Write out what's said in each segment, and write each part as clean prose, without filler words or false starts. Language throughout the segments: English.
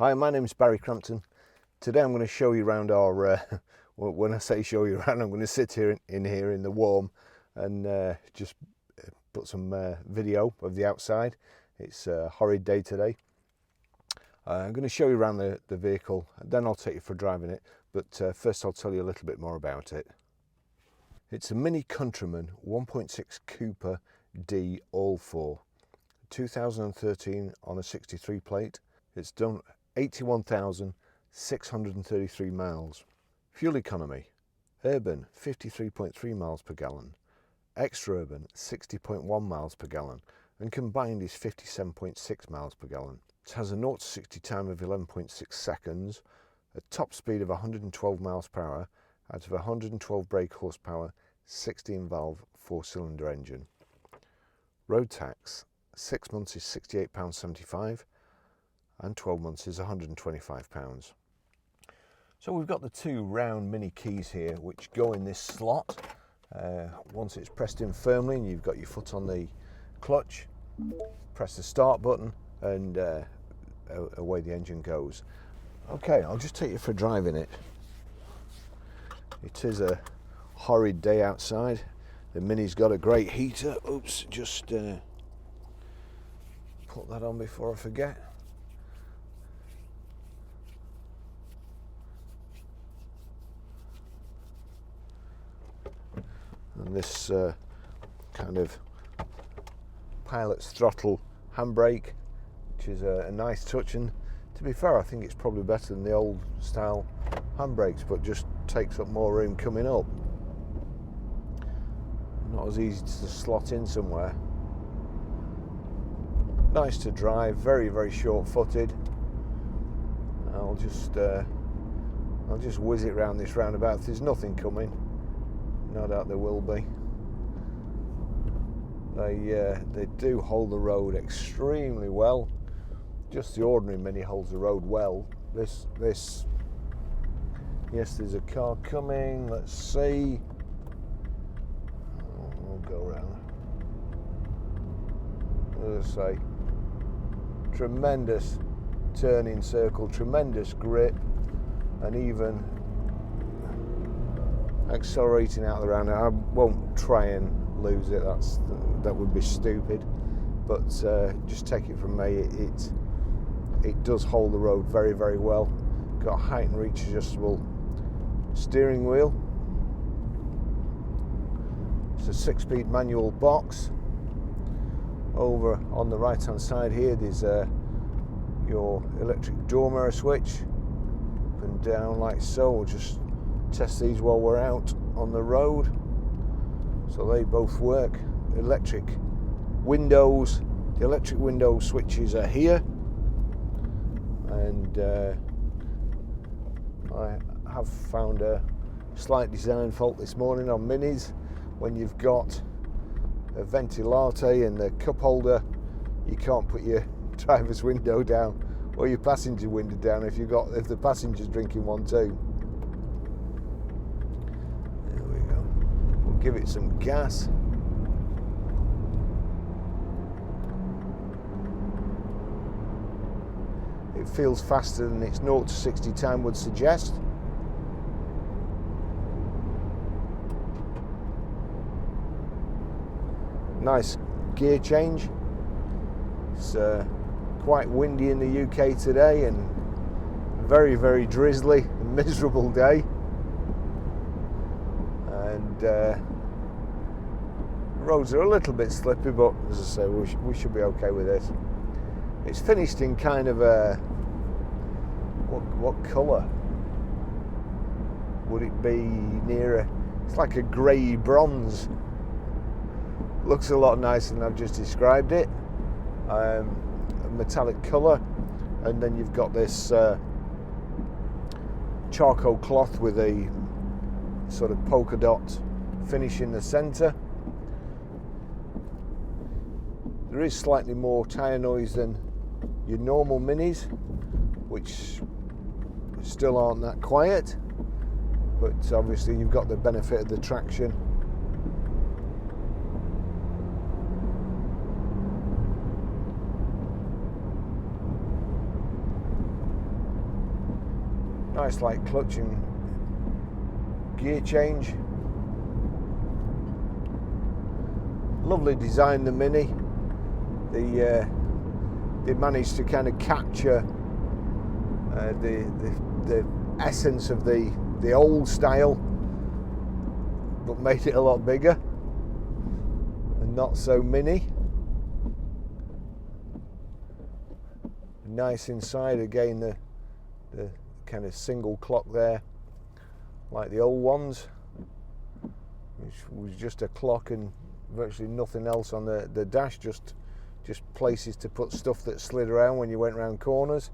Hi, my name's Barry Crampton. Today I'm going to show you around our, when I say show you around, I'm going to sit here in the warm and just put some video of the outside. It's a horrid day today. I'm going to show you around the vehicle, then I'll take you for driving it, but first I'll tell you a little bit more about it. It's a Mini Countryman 1.6 Cooper D ALL4, 2013 on a 63 plate. It's done 81,633 miles. Fuel economy: urban 53.3 miles per gallon, extra urban 60.1 miles per gallon, and combined is 57.6 miles per gallon. It has a 0 to 60 time of 11.6 seconds, a top speed of 112 miles per hour out of a 112 brake horsepower, 16 valve 4-cylinder engine. Road tax: 6 months is £68.75 and 12 months is £125. So we've got the two round mini keys here which go in this slot. Once it's pressed in firmly and you've got your foot on the clutch, press the start button and away the engine goes. Okay, I'll just take you for driving it. It is a horrid day outside. The Mini's got a great heater. Oops, just put that on before I forget. And this kind of pilot's throttle handbrake, which is a nice touch, and to be fair I think it's probably better than the old style handbrakes, but just takes up more room coming up. Not as easy to slot in somewhere. Nice to drive, very short footed. I'll just whiz it round this roundabout. If there's nothing coming, no doubt there will be. They do hold the road extremely well. Just the ordinary Mini holds the road well. This yes, there's a car coming. Let's see. We'll go around. As I say, tremendous turning circle, tremendous grip, and even accelerating out the round. I won't try and lose it, that would be stupid, but just take it from me, it does hold the road very well. Got a height and reach adjustable steering wheel. It's a 6-speed manual box. Over on the right hand side here there's your electric door mirror switch, up and down like so. We'll just test these while we're out on the road. So they both work. Electric windows, the electric window switches are here, and I have found a slight design fault this morning on Minis. When you've got a ventilate in the cup holder, you can't put your driver's window down or your passenger window down if the passenger's drinking one too. There we go. We'll give it some gas. It feels faster than its 0 to 60 time would suggest. Nice gear change. It's quite windy in the UK today and very drizzly and miserable day, and the roads are a little bit slippy, but as I say, we should be okay with this. It's finished in kind of a what colour would it be? It's like a grey bronze. Looks a lot nicer than I've just described it. A metallic colour, and then you've got this charcoal cloth with a sort of polka dot finish in the centre. There is slightly more tyre noise than your normal Minis, which still aren't that quiet, but obviously you've got the benefit of the traction. Nice like clutch and gear change. Lovely design, the Mini. They managed to kind of capture the essence of the old style, but made it a lot bigger and not so mini. Nice inside again, the kind of single clock there, like the old ones, which was just a clock and virtually nothing else on the dash, just places to put stuff that slid around when you went around corners,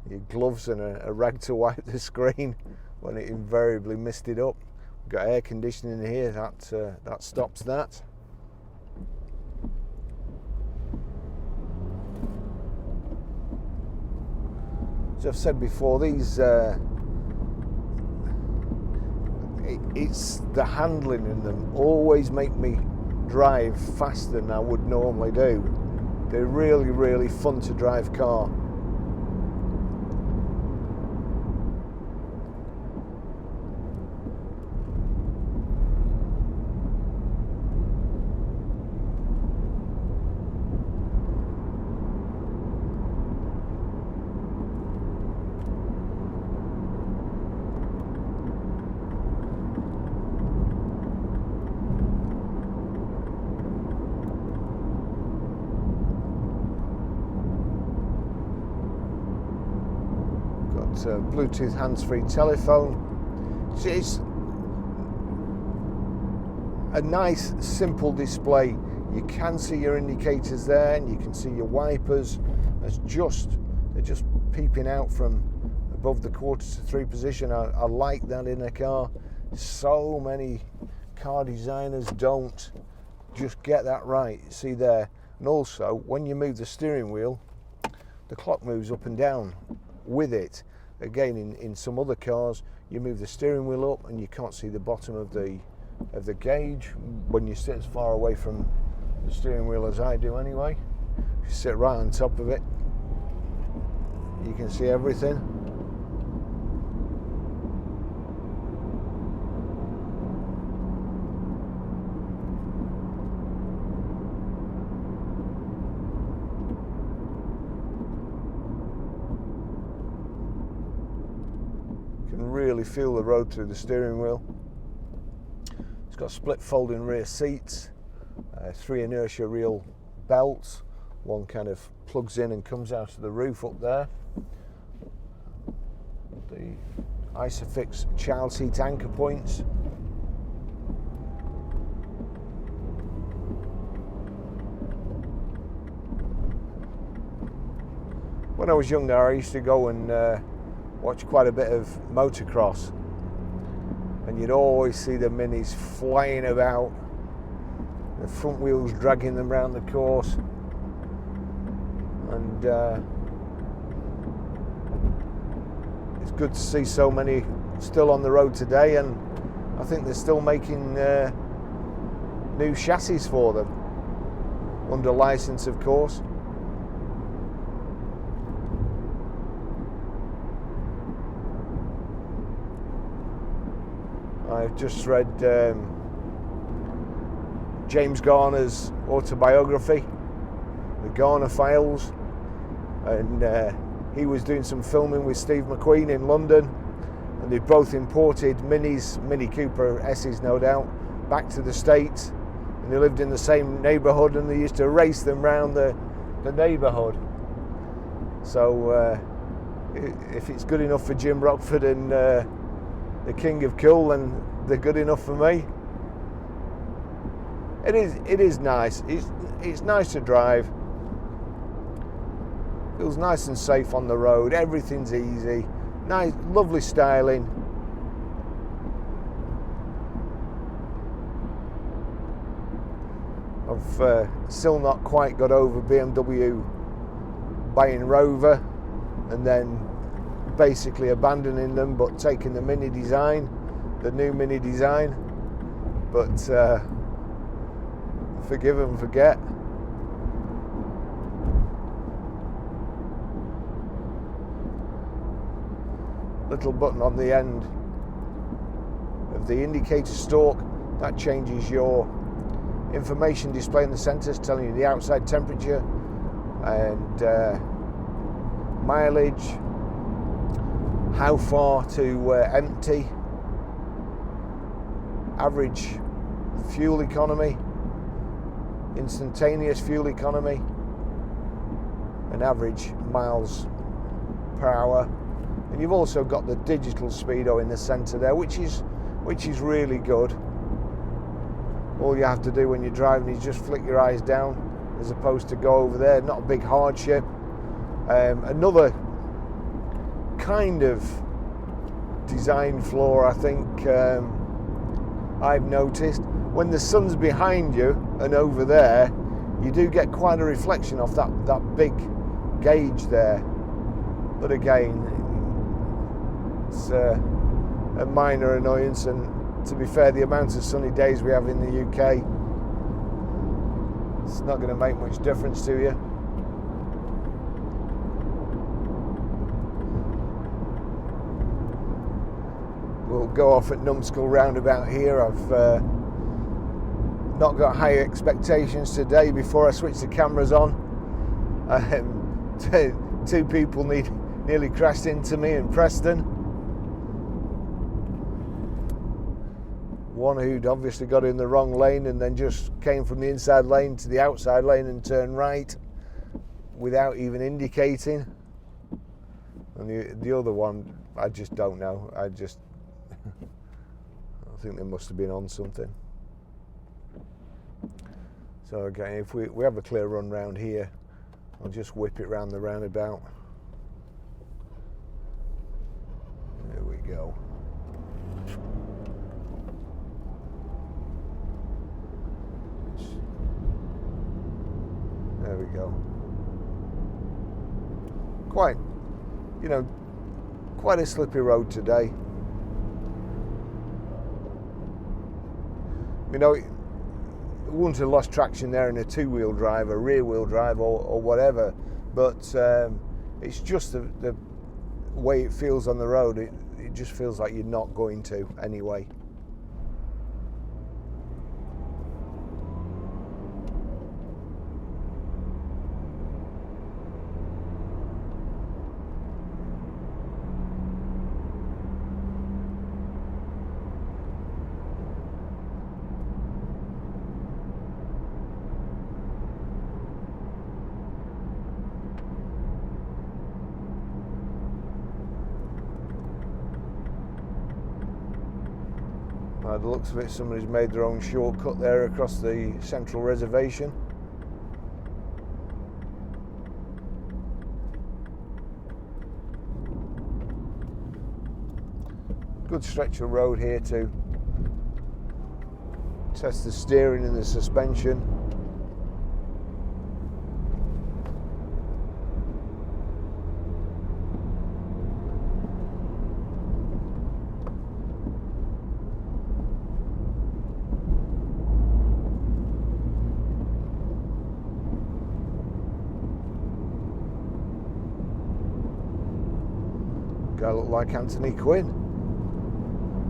your gloves and a rag to wipe the screen when it invariably missed it up. We've got air conditioning here, that stops that. As I've said before, these it's the handling in them always make me drive faster than I would normally do. They're really, really fun to drive car. Bluetooth hands-free telephone. It's a nice simple display. You can see your indicators there and you can see your wipers. They're just peeping out from above the 2/4 position. I like that in a car. So many car designers don't just get that right. See there. And also when you move the steering wheel, the clock moves up and down with it. Again, in some other cars, you move the steering wheel up and you can't see the bottom of the gauge when you sit as far away from the steering wheel as I do anyway. If you sit right on top of it, you can see everything. Really feel the road through the steering wheel. It's got split folding rear seats, 3 inertia reel belts, one kind of plugs in and comes out of the roof up there. The Isofix child seat anchor points. When I was younger, I used to go and watch quite a bit of motocross, and you'd always see the Minis flying about, the front wheels dragging them around the course, and it's good to see so many still on the road today, and I think they're still making new chassis for them, under license of course. I've just read James Garner's autobiography, The Garner Files, and he was doing some filming with Steve McQueen in London, and they both imported Minis, Mini Cooper S's no doubt, back to the States, and they lived in the same neighbourhood and they used to race them round the neighbourhood. So if it's good enough for Jim Rockford and the King of Cool, and they're good enough for me. It is nice. It's nice to drive. Feels nice and safe on the road. Everything's easy. Nice, lovely styling. I've still not quite got over BMW buying Rover and then basically abandoning them, but taking the Mini design, the new Mini design, but forgive and forget. little button on the end of the indicator stalk. That changes your information display in the centres, telling you the outside temperature and mileage, how far to empty, average fuel economy, instantaneous fuel economy, and average miles per hour. And you've also got the digital speedo in the centre there, which is really good. All you have to do when you're driving is just flick your eyes down, as opposed to go over there. Not a big hardship. Another kind of design flaw, I think, I've noticed, when the sun's behind you and over there, you do get quite a reflection off that big gauge there. But again, it's a minor annoyance, and to be fair, the amount of sunny days we have in the UK, it's not going to make much difference to you. We'll go off at Numskull roundabout here. I've not got high expectations today before I switch the cameras on. Two people nearly crashed into me in Preston. One who'd obviously got in the wrong lane and then just came from the inside lane to the outside lane and turned right without even indicating. And the other one, I just don't know. I think they must have been on something. So again, if we have a clear run round here, I'll just whip it round the roundabout. There we go. There we go. Quite a slippery road today. You know, it wouldn't have lost traction there in a two-wheel drive, a rear-wheel drive, or whatever, but it's just the way it feels on the road. It just feels like you're not going to anyway. By the looks of it, somebody's made their own shortcut there across the central reservation. Good stretch of road here to test the steering and the suspension. Guy looked like Anthony Quinn.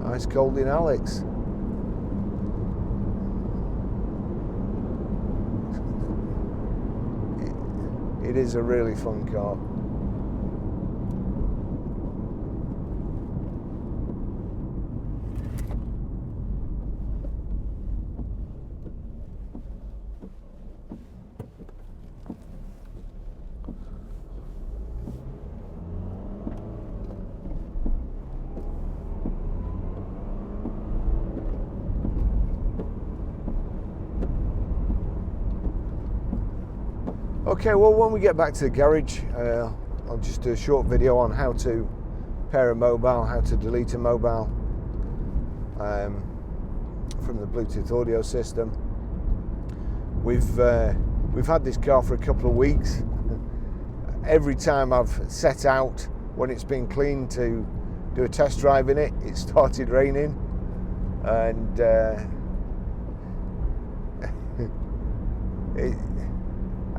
Ice cold in Alex. It is a really fun car. Okay, well, when we get back to the garage, I'll just do a short video on how to pair a mobile, how to delete a mobile from the Bluetooth audio system. We've had this car for a couple of weeks. Every time I've set out, when it's been cleaned, to do a test drive in it, it started raining, and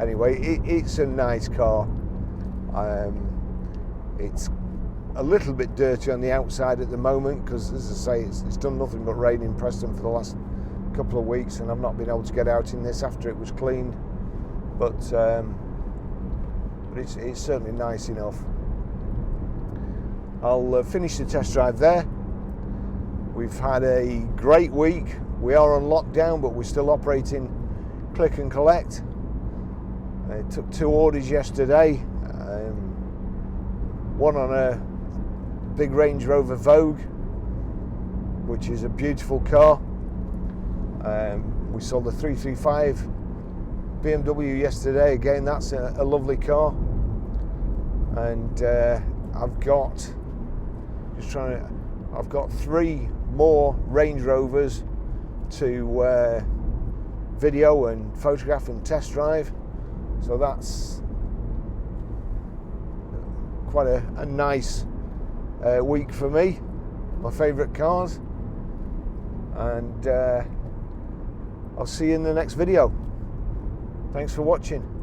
anyway, it's a nice car. It's a little bit dirty on the outside at the moment because, as I say, it's done nothing but rain in Preston for the last couple of weeks, and I've not been able to get out in this after it was cleaned. But it's certainly nice enough. I'll finish the test drive there. We've had a great week. We are on lockdown, but we're still operating click and collect. I took 2 orders yesterday. One on a big Range Rover Vogue, which is a beautiful car. We sold the 335 BMW yesterday. Again, that's a lovely car. And I've got 3 more Range Rovers to video and photograph and test drive. So that's quite a nice week for me. My favourite cars. And I'll see you in the next video. Thanks for watching.